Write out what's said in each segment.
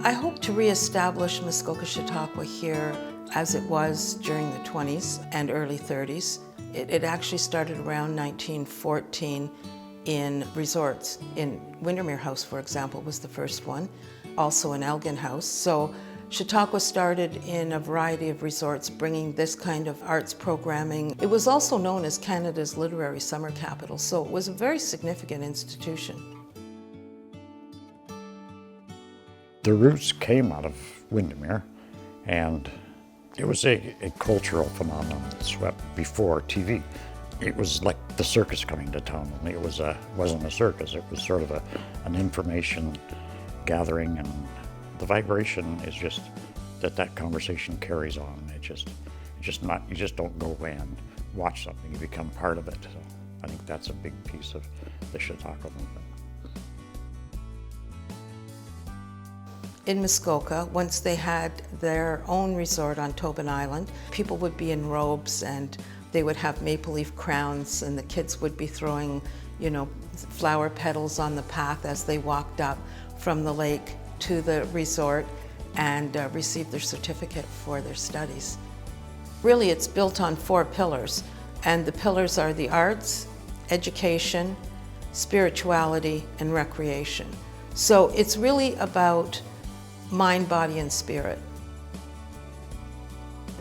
I hope to reestablish Muskoka Chautauqua here as it was during the 20s and early 30s. It actually started around 1914 in resorts. In Windermere House, for example, was the first one, also in Elgin House. So Chautauqua started in a variety of resorts bringing this kind of arts programming. It was also known as Canada's literary summer capital, so it was a very significant institution. The roots came out of Windermere, and it was a cultural phenomenon that swept before TV. It was like the circus coming to town, only it wasn't a circus. It was sort of an information gathering, and the vibration is just that conversation carries on. You just don't go away and watch something, you become part of it. So I think that's a big piece of the Chautauqua movement. In Muskoka, once they had their own resort on Tobin Island, people would be in robes and they would have maple leaf crowns, and the kids would be throwing, flower petals on the path as they walked up from the lake to the resort and received their certificate for their studies. Really, it's built on 4 pillars, and the pillars are the arts, education, spirituality, and recreation. So it's really about mind, body, and spirit.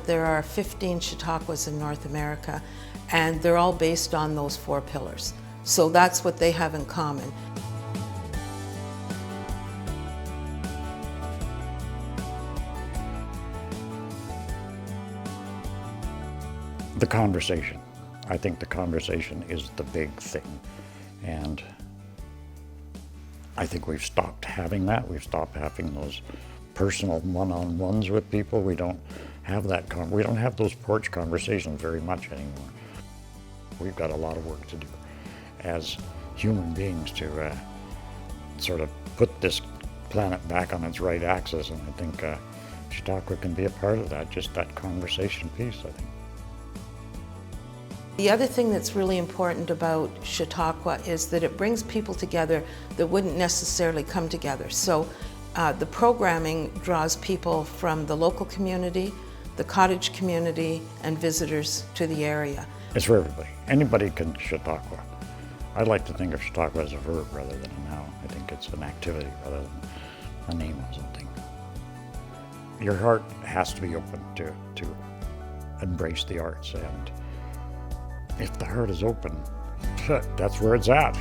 There are 15 Chautauquas in North America, and they're all based on those 4 pillars. So that's what they have in common. The conversation. I think the conversation is the big thing, and I think we've stopped having that. We've stopped having those personal one-on-ones with people. We don't have that. We don't have those porch conversations very much anymore. We've got a lot of work to do as human beings to sort of put this planet back on its right axis, and I think Chautauqua can be a part of that. Just that conversation piece, I think. The other thing that's really important about Chautauqua is that it brings people together that wouldn't necessarily come together. So the programming draws people from the local community, the cottage community, and visitors to the area. It's for everybody. Anybody can Chautauqua. I like to think of Chautauqua as a verb rather than a noun. I think it's an activity rather than a name of something. Your heart has to be open to embrace the arts, and if the heart is open, that's where it's at,